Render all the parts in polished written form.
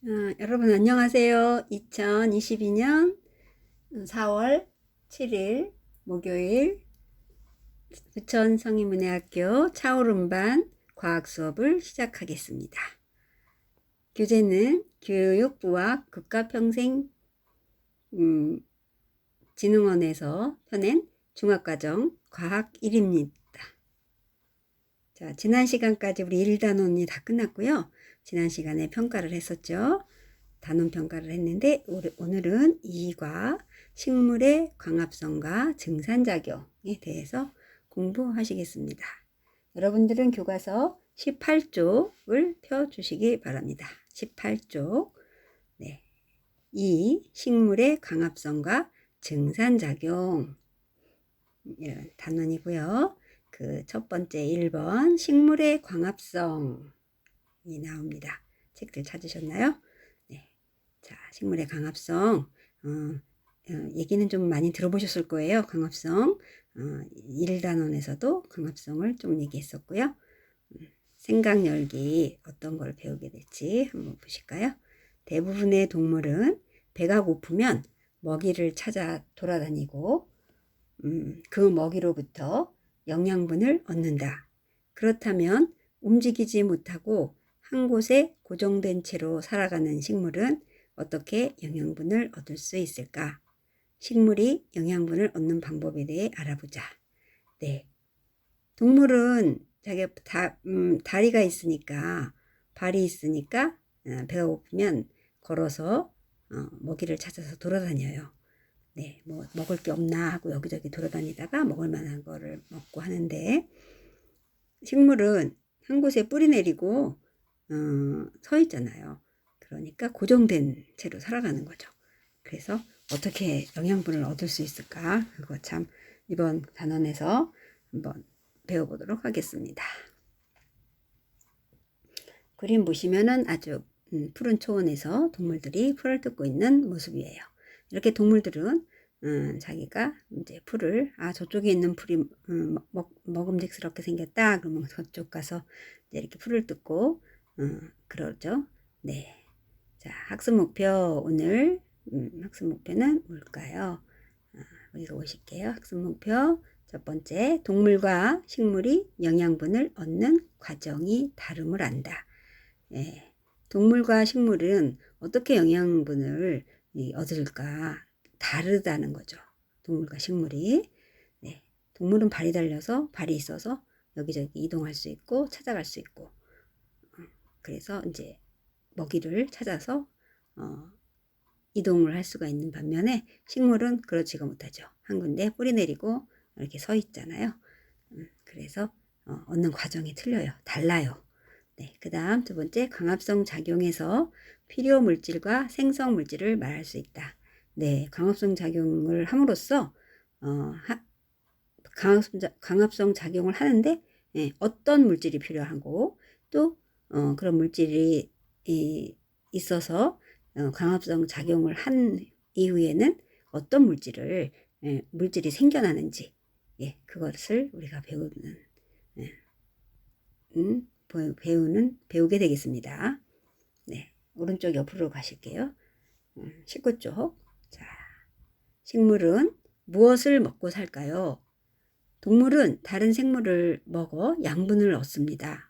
여러분 안녕하세요. 2022년 4월 7일 목요일 부천 성인문예학교 차오름반 과학 수업을 시작하겠습니다. 교재는 교육부와 국가평생 진흥원에서 펴낸 중학과정 과학 1입니다. 자, 지난 시간까지 우리 1단원이 다 끝났고요. 지난 시간에 평가를 했었죠. 단원 평가를 했는데 오늘은 2과 식물의 광합성과 증산작용에 대해서 공부하시겠습니다. 여러분들은 교과서 18쪽을 펴주시기 바랍니다. 18쪽. 네. 2. 식물의 광합성과 증산작용. 이런 단원이고요. 그 첫 번째 1번 식물의 광합성이 나옵니다. 책들 찾으셨나요? 네. 자, 식물의 광합성. 얘기는 좀 많이 들어보셨을 거예요. 광합성. 1단원에서도 광합성을 좀 얘기했었고요. 생각열기 어떤 걸 배우게 될지 한번 보실까요? 대부분의 동물은 배가 고프면 먹이를 찾아 돌아다니고 그 먹이로부터 영양분을 얻는다. 그렇다면 움직이지 못하고 한 곳에 고정된 채로 살아가는 식물은 어떻게 영양분을 얻을 수 있을까? 식물이 영양분을 얻는 방법에 대해 알아보자. 네. 동물은 자기가 다리가 있으니까, 발이 있으니까 배가 고프면 걸어서 먹이를 찾아서 돌아다녀요. 네, 뭐 먹을 게 없나 하고 여기저기 돌아다니다가 먹을 만한 거를 먹고 하는데, 식물은 한 곳에 뿌리 내리고 서 있잖아요. 그러니까 고정된 채로 살아가는 거죠. 그래서 어떻게 영양분을 얻을 수 있을까? 그거 참 이번 단원에서 한번 배워보도록 하겠습니다. 그림 보시면은 아주 푸른 초원에서 동물들이 풀을 뜯고 있는 모습이에요. 이렇게 동물들은 자기가 이제 풀을 저쪽에 있는 풀이 먹음직스럽게 생겼다 그러면 저쪽 가서 이제 이렇게 풀을 뜯고 그러죠. 네. 자, 학습 목표 오늘 학습 목표는 뭘까요? 읽어보실게요. 학습 목표 첫 번째, 동물과 식물이 영양분을 얻는 과정이 다름을 안다. 예, 동물과 식물은 어떻게 영양분을 얻을까? 다르다는 거죠. 동물과 식물이. 네, 동물은 발이 달려서 발이 있어서 여기저기 이동할 수 있고 찾아갈 수 있고 그래서 이제 먹이를 찾아서 이동을 할 수가 있는 반면에 식물은 그렇지가 못하죠. 한 군데 뿌리 내리고 이렇게 서 있잖아요. 그래서 얻는 과정이 틀려요. 달라요. 네, 그 다음 두 번째, 광합성 작용에서 필요 물질과 생성 물질을 말할 수 있다. 네, 광합성 작용을 함으로써 광합성 작용을 하는데 어떤 물질이 필요하고 또 그런 물질이 있어서 광합성 작용을 한 이후에는 어떤 물질이 생겨나는지 그것을 우리가 배우게 되겠습니다. 네, 오른쪽 옆으로 가실게요. 19쪽. 자, 식물은 무엇을 먹고 살까요? 동물은 다른 생물을 먹어 양분을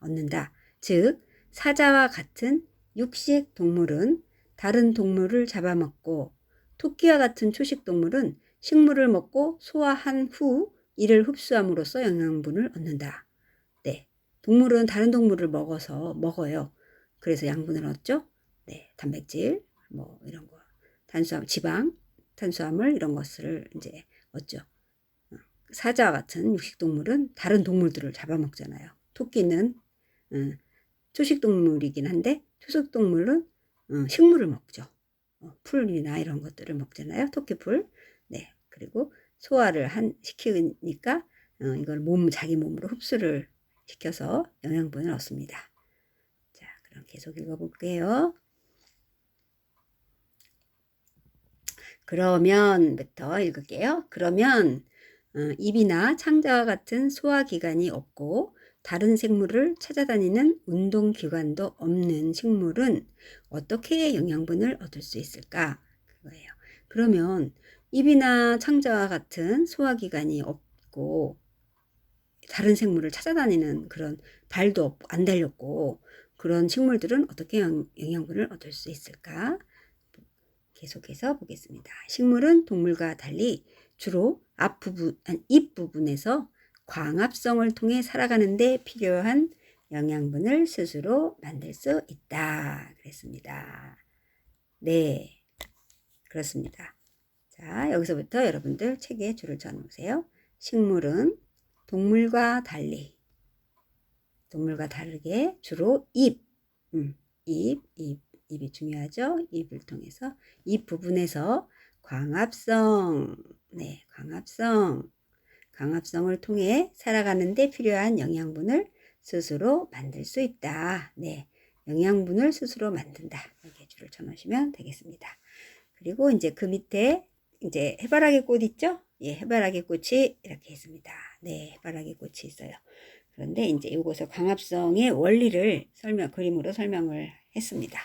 얻는다. 즉, 사자와 같은 육식 동물은 다른 동물을 잡아먹고 토끼와 같은 초식 동물은 식물을 먹고 소화한 후 이를 흡수함으로써 영양분을 얻는다. 네, 동물은 다른 동물을 먹어요. 그래서 양분을 얻죠. 네, 단백질, 뭐 이런 거, 지방, 탄수화물 이런 것을 이제 얻죠. 사자와 같은 육식동물은 다른 동물들을 잡아먹잖아요. 토끼는 초식동물이긴 한데 초식동물은 식물을 먹죠. 풀이나 이런 것들을 먹잖아요. 토끼풀. 네, 그리고 소화를 시키니까 이걸 자기 몸으로 흡수를 시켜서 영양분을 얻습니다. 자, 그럼 계속 읽어볼게요. 그러면부터 읽을게요. 그러면 입이나 창자와 같은 소화기관이 없고 다른 생물을 찾아다니는 운동기관도 없는 식물은 어떻게 영양분을 얻을 수 있을까? 그거예요. 그러면 입이나 창자와 같은 소화기관이 없고 다른 생물을 찾아다니는 그런 발도 없고 안 달렸고 그런 식물들은 어떻게 영양분을 얻을 수 있을까? 계속해서 보겠습니다. 식물은 동물과 달리 주로 잎 부분에서 광합성을 통해 살아가는데 필요한 영양분을 스스로 만들 수 있다. 그랬습니다. 네, 그렇습니다. 자, 여기서부터 여러분들 책에 줄을 쳐 놓으세요. 식물은 동물과 다르게 주로 잎이 중요하죠. 잎을 통해서 잎 부분에서 광합성을 통해 살아가는데 필요한 영양분을 스스로 만들 수 있다. 네, 영양분을 스스로 만든다. 이렇게 줄을 쳐놓으시면 되겠습니다. 그리고 이제 그 밑에 이제 해바라기 꽃 있죠? 예, 해바라기 꽃이 이렇게 있습니다. 네, 해바라기 꽃이 있어요. 그런데 이제 이곳에 광합성의 원리를 그림으로 설명을 했습니다.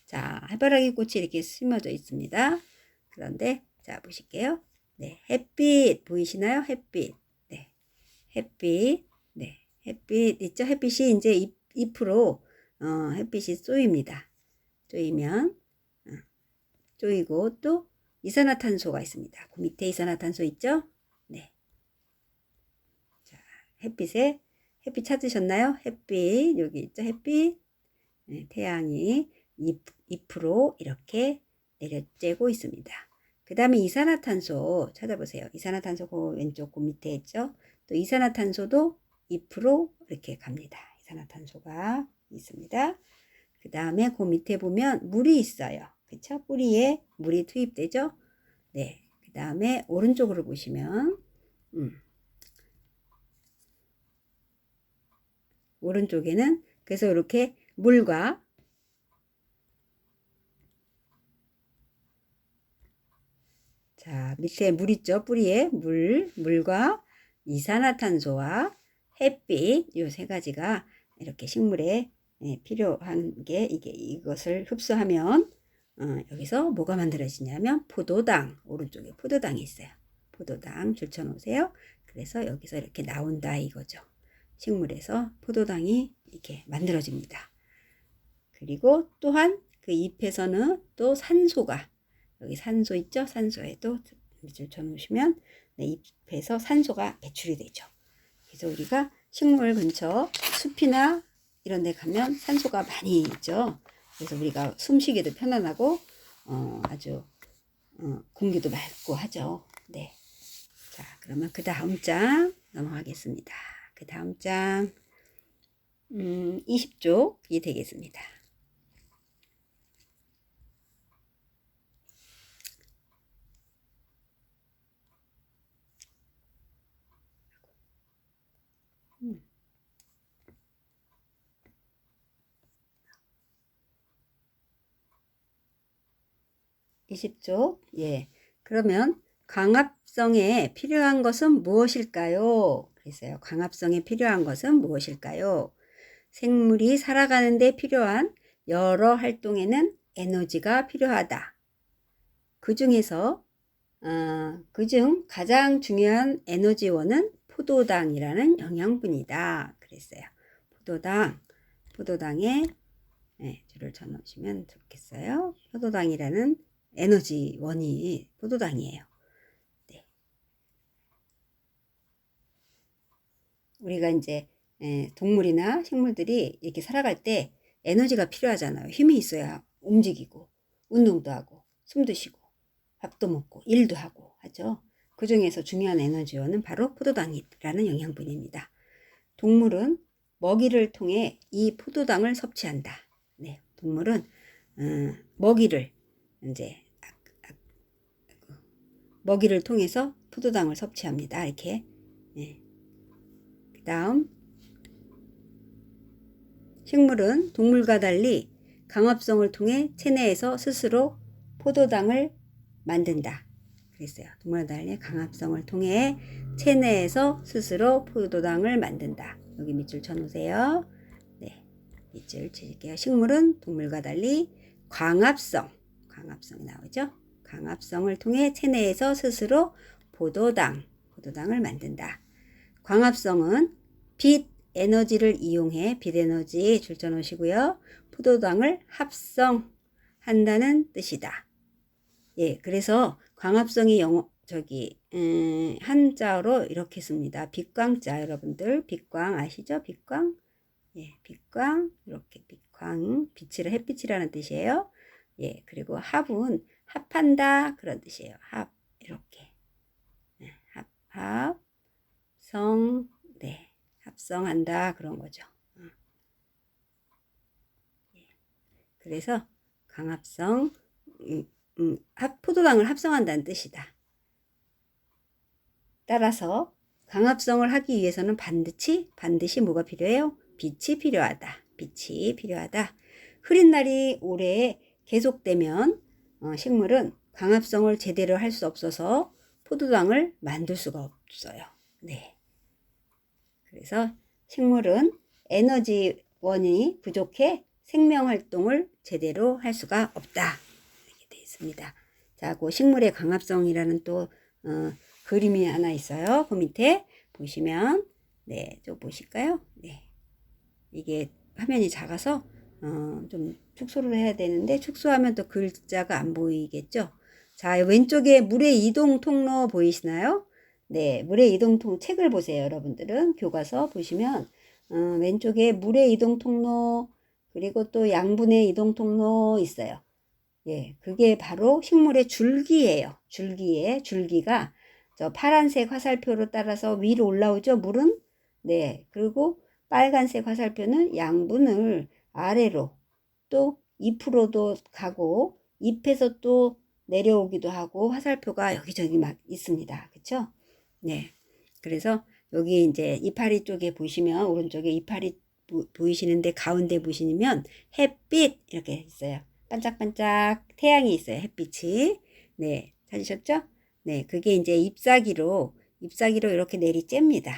자, 해바라기 꽃이 이렇게 심어져 있습니다. 그런데 자, 보실게요. 네, 햇빛 보이시나요? 햇빛. 네, 햇빛. 네, 햇빛 있죠? 햇빛이 이제 잎으로 햇빛이 쏘입니다. 쪼이고 또 이산화탄소가 있습니다. 그 밑에 이산화탄소 있죠? 네. 자, 햇빛 찾으셨나요? 햇빛 여기 있죠? 햇빛. 네, 태양이 잎으로 이렇게 내려쬐고 있습니다. 그 다음에 이산화탄소 찾아보세요. 이산화탄소 그 왼쪽 그 밑에 있죠? 또 이산화탄소도 잎으로 이렇게 갑니다. 이산화탄소가 있습니다. 그 다음에 그 밑에 보면 물이 있어요. 그쵸? 뿌리에 물이 투입되죠? 네. 그 다음에 오른쪽으로 보시면, 오른쪽에는 그래서 이렇게 물과 자, 밑에 물 있죠? 뿌리에 물과 이산화탄소와 햇빛 이 세 가지가 이렇게 식물에 필요한 게 이것을 흡수하면 여기서 뭐가 만들어지냐면 포도당, 오른쪽에 포도당이 있어요. 포도당 줄쳐 놓으세요. 그래서 여기서 이렇게 나온다 이거죠. 식물에서 포도당이 이렇게 만들어집니다. 그리고 또한 그 잎에서는 또 산소가 여기 산소 있죠? 산소에도 줄쳐 놓으시면 잎에서 산소가 배출이 되죠. 그래서 우리가 식물 근처 숲이나 이런 데 가면 산소가 많이 있죠. 그래서 우리가 숨쉬기도 편안하고 아주 공기도 맑고 하죠. 네. 자, 그러면 그 다음 장 넘어가겠습니다. 그 다음 장 20쪽이 되겠습니다. 음. 20쪽. 예. 그러면 광합성에 필요한 것은 무엇일까요? 그랬어요. 광합성에 필요한 것은 무엇일까요? 생물이 살아가는데 필요한 여러 활동에는 에너지가 필요하다. 그중 가장 중요한 에너지원은 포도당이라는 영양분이다. 그랬어요. 포도당에 줄을 쳐 놓으시면 좋겠어요. 포도당이라는 에너지원이 포도당이에요. 네. 우리가 이제 동물이나 식물들이 이렇게 살아갈 때 에너지가 필요하잖아요. 힘이 있어야 움직이고 운동도 하고 숨도 쉬고 밥도 먹고 일도 하고 하죠. 그 중에서 중요한 에너지원은 바로 포도당이라는 영양분입니다. 동물은 먹이를 통해 이 포도당을 섭취한다. 네, 동물은 먹이를 통해서 포도당을 섭취합니다. 이렇게. 네. 그 다음 식물은 동물과 달리 광합성을 통해 체내에서 스스로 포도당을 만든다. 그랬어요. 동물과 달리 광합성을 통해 체내에서 스스로 포도당을 만든다. 여기 밑줄 쳐놓으세요. 네, 밑줄 칠게요. 식물은 동물과 달리 광합성이 나오죠. 광합성을 통해 체내에서 스스로 포도당을 만든다. 광합성은 빛 에너지를 이용해 빛 에너지 줄 쳐놓으시고요. 포도당을 합성한다는 뜻이다. 예, 그래서 광합성이 한자어로 이렇게 씁니다. 빛광자 여러분들 빛광 아시죠? 빛광. 예, 빛광 이렇게 빛광 빛이라 햇빛이라는 뜻이에요. 예, 그리고 합은 합한다 그런 뜻이에요. 합 이렇게 합성 네 합성한다 그런 거죠. 예, 그래서 광합성 포도당을 합성한다는 뜻이다. 따라서 광합성을 하기 위해서는 반드시 뭐가 필요해요? 빛이 필요하다. 빛이 필요하다. 흐린 날이 오래 계속되면 식물은 광합성을 제대로 할 수 없어서 포도당을 만들 수가 없어요. 네. 그래서 식물은 에너지원이 부족해 생명활동을 제대로 할 수가 없다. 이렇게 되어 있습니다. 자, 그 식물의 광합성이라는 또 그림이 하나 있어요. 그 밑에 보시면 네, 좀 보실까요? 네. 이게 화면이 작아서 좀 축소를 해야 되는데 축소하면 또 글자가 안 보이겠죠? 자, 왼쪽에 물의 이동 통로 보이시나요? 네, 물의 이동 책을 보세요. 여러분들은 교과서 보시면 왼쪽에 물의 이동 통로 그리고 또 양분의 이동 통로 있어요. 예, 그게 바로 식물의 줄기예요. 줄기가 저 파란색 화살표로 따라서 위로 올라오죠. 물은 네, 그리고 빨간색 화살표는 양분을 아래로 또 잎으로도 가고 잎에서 또 내려오기도 하고 화살표가 여기저기 막 있습니다. 그쵸? 네. 그래서 여기 이제 이파리 쪽에 보시면 오른쪽에 이파리 보이시는데 가운데 보시면 햇빛 이렇게 있어요. 반짝반짝 태양이 있어요. 햇빛이. 네. 찾으셨죠? 네. 그게 이제 잎사귀로 이렇게 내리쬐입니다.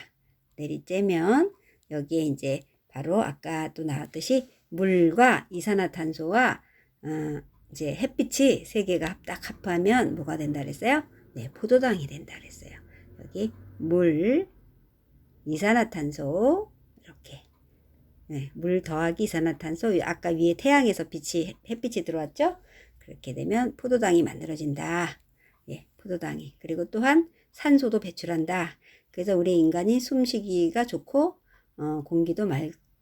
내리쬐면 여기에 이제 바로 아까 또 나왔듯이 물과 이산화탄소와 이제 햇빛이 세 개가 딱 합하면 뭐가 된다 그랬어요? 네, 포도당이 된다 그랬어요. 여기 물, 이산화탄소 이렇게 네, 물 더하기 이산화탄소 아까 위에 태양에서 햇빛이 들어왔죠? 그렇게 되면 포도당이 만들어진다. 예, 포도당이. 그리고 또한 산소도 배출한다. 그래서 우리 인간이 숨쉬기가 좋고 공기도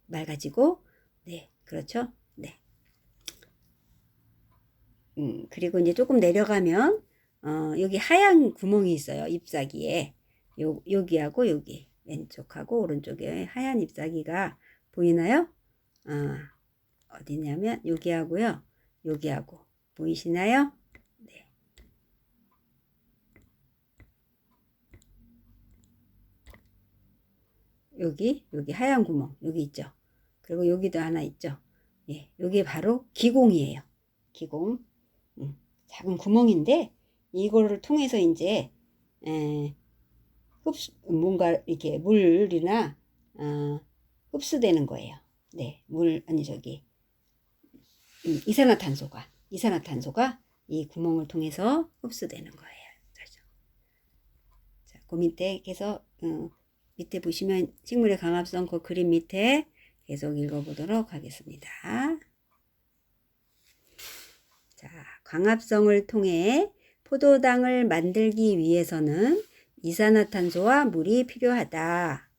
맑아지고 네, 그렇죠? 네. 그리고 이제 조금 내려가면 여기 하얀 구멍이 있어요. 잎사귀에. 여기하고 여기 왼쪽하고 오른쪽에 하얀 잎사귀가 보이나요? 어디냐면 여기하고요. 여기하고 보이시나요? 네. 여기 하얀 구멍 여기 있죠. 그리고 여기도 하나 있죠. 예, 여기 바로 기공이에요. 기공. 작은 구멍인데 이거를 통해서 이제 뭔가 이렇게 물이나 흡수되는 거예요. 네, 이산화탄소가 이 구멍을 통해서 흡수되는 거예요. 자, 그 밑에 계속 밑에 보시면 식물의 광합성 그 그림 밑에 계속 읽어보도록 하겠습니다. 자, 광합성을 통해 포도당을 만들기 위해서는 이산화탄소와 물이 필요하다.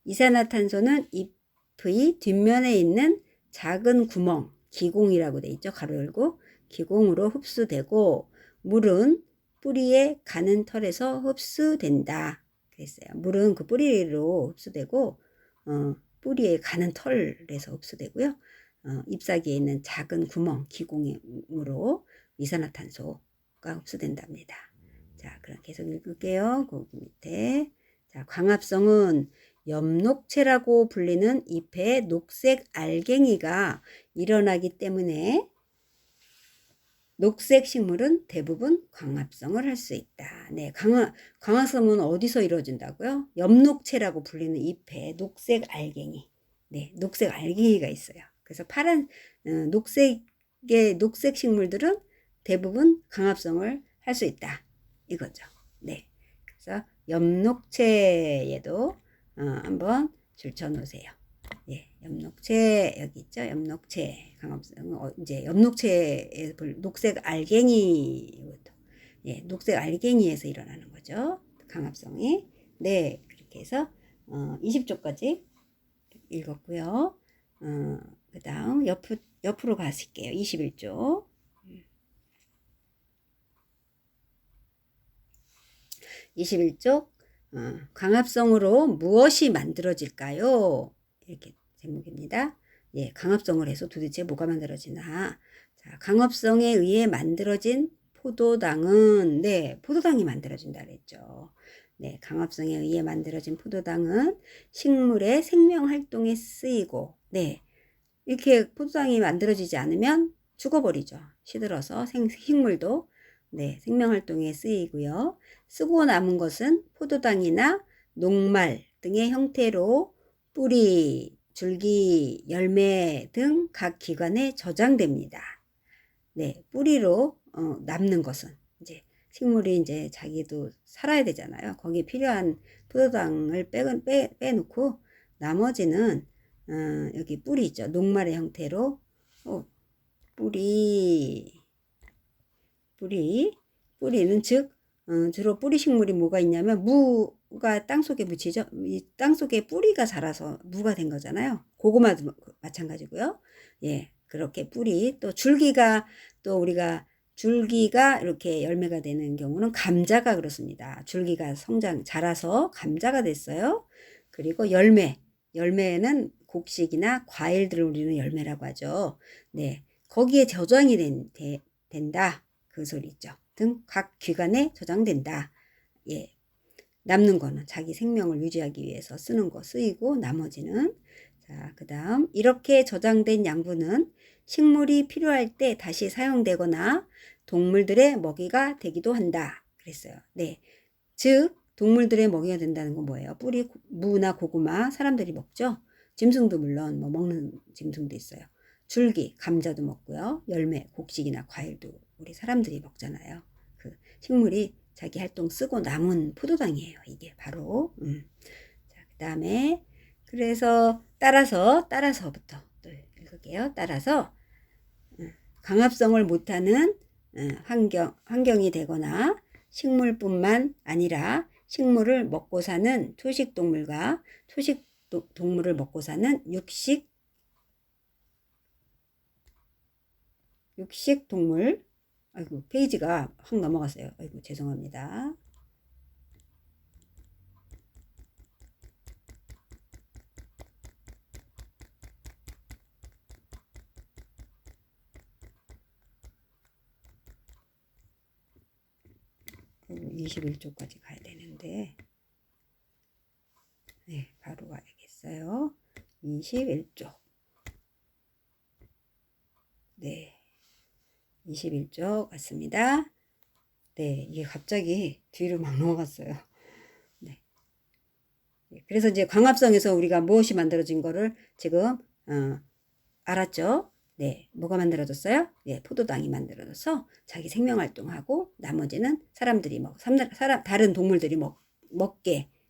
이산화탄소는 잎의 뒷면에 있는 작은 구멍, 기공이라고 돼 있죠. 가로 열고 기공으로 흡수되고 물은 뿌리에 가는 털에서 흡수된다. 그랬어요. 물은 그 뿌리로 흡수되고 뿌리에 가는 털에서 흡수되고요. 잎사귀에 있는 작은 구멍, 기공으로 이산화탄소가 흡수된답니다. 자, 그럼 계속 읽을게요. 그 밑에. 자, 광합성은 엽록체라고 불리는 잎에 녹색 알갱이가 일어나기 때문에 녹색 식물은 대부분 광합성을 할 수 있다. 네, 광합성은 어디서 이루어진다고요? 엽록체라고 불리는 잎에 녹색 알갱이. 네, 녹색 알갱이가 있어요. 그래서 녹색 식물들은 대부분 광합성을 할 수 있다. 이거죠. 네. 그래서 엽록체에도 한번 줄쳐 놓으세요. 예, 엽록체 여기 있죠. 엽록체 광합성 이제 엽록체에 녹색 알갱이 예, 녹색 알갱이에서 일어나는 거죠. 광합성이. 네, 그렇게 해서 20쪽까지 읽었고요. 그다음 옆으로 가실게요. 21쪽. 21쪽 광합성으로 무엇이 만들어질까요? 이렇게 제목입니다. 예, 광합성을 해서 도대체 뭐가 만들어지나? 자, 광합성에 의해 만들어진 포도당은 네, 포도당이 만들어진다 그랬죠. 네, 광합성에 의해 만들어진 포도당은 식물의 생명 활동에 쓰이고 네, 이렇게 포도당이 만들어지지 않으면 죽어버리죠. 시들어서 식물도 네, 생명활동에 쓰이고요. 쓰고 남은 것은 포도당이나 녹말 등의 형태로 뿌리, 줄기, 열매 등 각 기관에 저장됩니다. 네, 뿌리로 남는 것은 이제 식물이 이제 자기도 살아야 되잖아요. 거기에 필요한 포도당을 빼놓고 나머지는 여기 뿌리 있죠. 녹말의 형태로 뿌리는 즉 주로 뿌리 식물이 뭐가 있냐면 무가 땅속에 묻히죠. 이 땅속에 뿌리가 자라서 무가 된 거잖아요. 고구마도 마찬가지고요. 예, 그렇게 뿌리 또 줄기가 이렇게 열매가 되는 경우는 감자가 그렇습니다. 줄기가 자라서 감자가 됐어요. 그리고 열매는 곡식이나 과일들을 우리는 열매라고 하죠. 네, 거기에 저장이 된다. 그 소리죠. 등 각 기관에 저장된다. 예. 남는 거는 자기 생명을 유지하기 위해서 쓰이고 나머지는 자, 그다음 이렇게 저장된 양분은 식물이 필요할 때 다시 사용되거나 동물들의 먹이가 되기도 한다. 그랬어요. 네. 즉 동물들의 먹이가 된다는 건 뭐예요? 무나 고구마 사람들이 먹죠. 짐승도 물론 먹는 짐승도 있어요. 줄기, 감자도 먹고요. 열매, 곡식이나 과일도 우리 사람들이 먹잖아요. 그 식물이 자기 활동 쓰고 남은 포도당이에요. 이게 바로. 자, 그다음에 그래서 따라서부터 또 읽을게요. 따라서 광합성을 못하는 환경이 되거나 식물뿐만 아니라 식물을 먹고 사는 초식동물과 초식동물을 먹고 사는 육식동물 아이고 페이지가 확 넘어갔어요. 아이고 죄송합니다. 그리고 21쪽까지 가야 되는데 네, 바로 가야겠어요. 21쪽 네, 21쪽 같습니다. 네, 이게 갑자기 뒤로 막 넘어갔어요. 네. 그래서 이제 광합성에서 우리가 무엇이 만들어진 거를 지금 알았죠? 네, 뭐가 만들어졌어요? 네, 포도당이 만들어져서 자기 생명활동하고 나머지는 다른 동물들이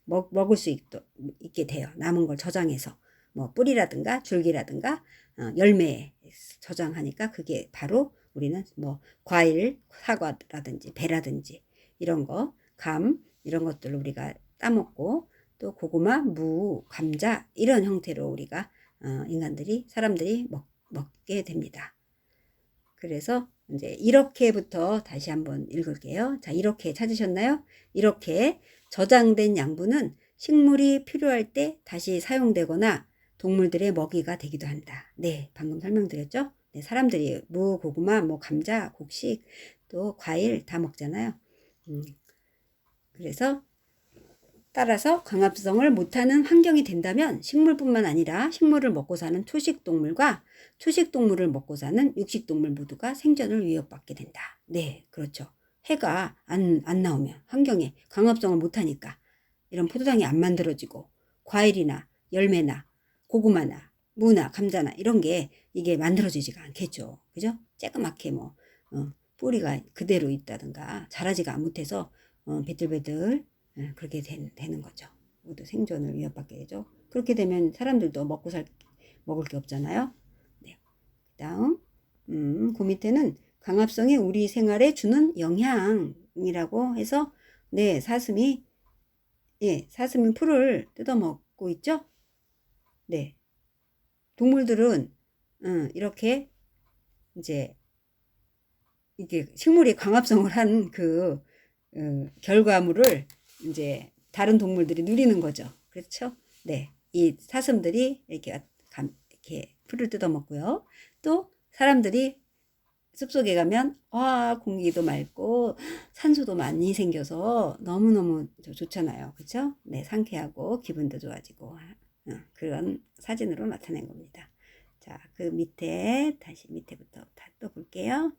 먹을 수 있게 돼요. 남은 걸 저장해서 뭐 뿌리라든가 줄기라든가 열매에 저장하니까 그게 바로 우리는 뭐 과일, 사과라든지 배라든지 이런 거, 감 이런 것들을 우리가 따먹고 또 고구마, 무, 감자 이런 형태로 우리가 사람들이 먹게 됩니다. 그래서 이제 이렇게부터 다시 한번 읽을게요. 자, 이렇게 찾으셨나요? 이렇게 저장된 양분은 식물이 필요할 때 다시 사용되거나 동물들의 먹이가 되기도 한다. 네, 방금 설명드렸죠? 네, 사람들이 무, 고구마, 뭐 감자, 곡식, 또 과일 다 먹잖아요. 그래서 따라서 광합성을 못하는 환경이 된다면 식물뿐만 아니라 식물을 먹고 사는 초식동물과 초식동물을 먹고 사는 육식동물 모두가 생존을 위협받게 된다. 네, 그렇죠. 해가 안 나오면 환경에 광합성을 못하니까 이런 포도당이 안 만들어지고 과일이나 열매나 고구마나 무나 감자나 이런 게 이게 만들어지지가 않겠죠. 그죠? 쬐끄맣게 뭐 뿌리가 그대로 있다든가 자라지가 못해서 배들배들 그렇게 되는 거죠. 모두 생존을 위협받게 되죠. 그렇게 되면 사람들도 먹을 게 없잖아요. 네. 그다음 그 밑에는 광합성이 우리 생활에 주는 영향이라고 해서 네, 사슴이 풀을 뜯어먹고 있죠. 네. 동물들은 이렇게 이제 이게 식물이 광합성을 한 그 결과물을 이제 다른 동물들이 누리는 거죠. 그렇죠? 네. 이 사슴들이 이렇게 풀을 뜯어먹고요. 또 사람들이 숲속에 가면 공기도 맑고 산소도 많이 생겨서 너무너무 좋잖아요. 그렇죠? 네, 상쾌하고 기분도 좋아지고 그런 사진으로 나타낸 겁니다. 자, 그 밑에 다시 밑에부터 또 볼게요.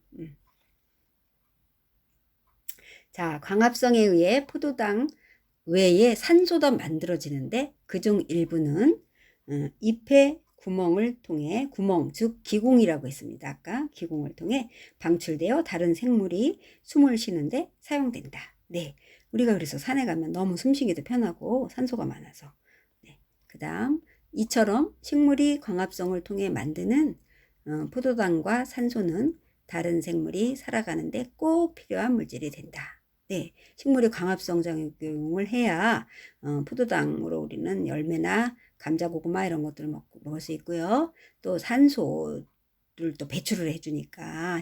자, 광합성에 의해 포도당 외에 산소도 만들어지는데 그중 일부는 잎의 구멍을 통해 즉 기공이라고 했습니다. 아까 기공을 통해 방출되어 다른 생물이 숨을 쉬는데 사용된다. 네, 우리가 그래서 산에 가면 너무 숨쉬기도 편하고 산소가 많아서. 네, 그 다음 이처럼 식물이 광합성을 통해 만드는 포도당과 산소는 다른 생물이 살아가는데 꼭 필요한 물질이 된다. 네, 식물이 광합성 작용을 해야 포도당으로 우리는 열매나 감자, 고구마 이런 것들을 먹을 수 있고요. 또 산소를 또 배출을 해주니까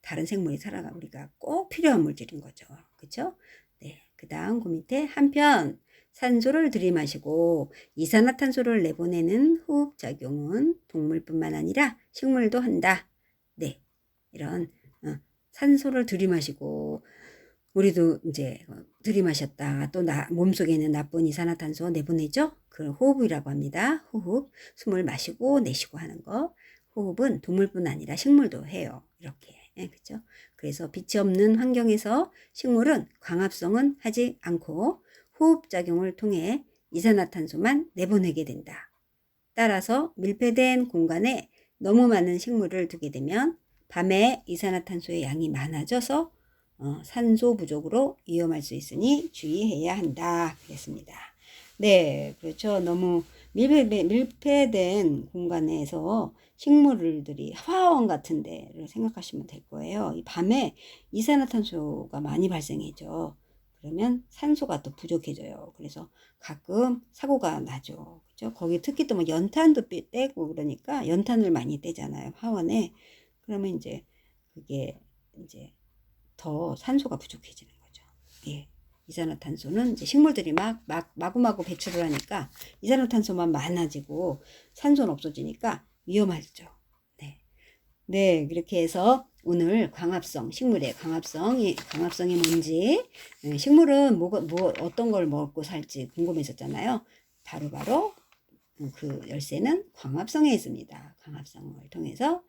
다른 생물이 살아가 우리가 꼭 필요한 물질인 거죠. 그렇죠? 네, 그 다음 그 밑에 한편 산소를 들이마시고 이산화탄소를 내보내는 호흡작용은 동물뿐만 아니라 식물도 한다. 네, 이런 산소를 들이마시고 우리도 이제 들이마셨다가 또 몸속에 있는 나쁜 이산화탄소 내보내죠. 그걸 호흡이라고 합니다. 호흡, 숨을 마시고 내쉬고 하는 거. 호흡은 동물뿐 아니라 식물도 해요. 이렇게. 그렇죠? 그래서 빛이 없는 환경에서 식물은 광합성은 하지 않고 호흡작용을 통해 이산화탄소만 내보내게 된다. 따라서 밀폐된 공간에 너무 많은 식물을 두게 되면 밤에 이산화탄소의 양이 많아져서 산소 부족으로 위험할 수 있으니 주의해야 한다. 그랬습니다. 네, 그렇죠. 너무 밀폐된 공간에서 식물들이 화원 같은 데를 생각하시면 될 거예요. 이 밤에 이산화탄소가 많이 발생해죠. 그러면 산소가 또 부족해져요. 그래서 가끔 사고가 나죠. 그렇죠? 거기 특히 또 뭐 연탄도 떼고 그러니까 연탄을 많이 떼잖아요. 화원에. 그러면 이제 그게 이제 더 산소가 부족해지는 거죠. 예. 이산화탄소는 이제 식물들이 마구마구 배출을 하니까 이산화탄소만 많아지고 산소는 없어지니까 위험하죠. 네. 네, 그렇게 해서 오늘 식물의 광합성이 뭔지, 식물은 어떤 걸 먹고 살지 궁금했었잖아요. 바로 그 열쇠는 광합성에 있습니다. 광합성을 통해서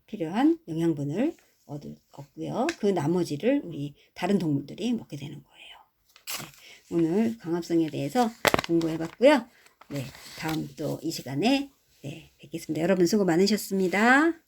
필요한 영양분을 얻고요. 그 나머지를 우리 다른 동물들이 먹게 되는 거예요. 네, 오늘 광합성에 대해서 공부해봤고요. 네, 다음 또 이 시간에 뵙겠습니다. 여러분 수고 많으셨습니다.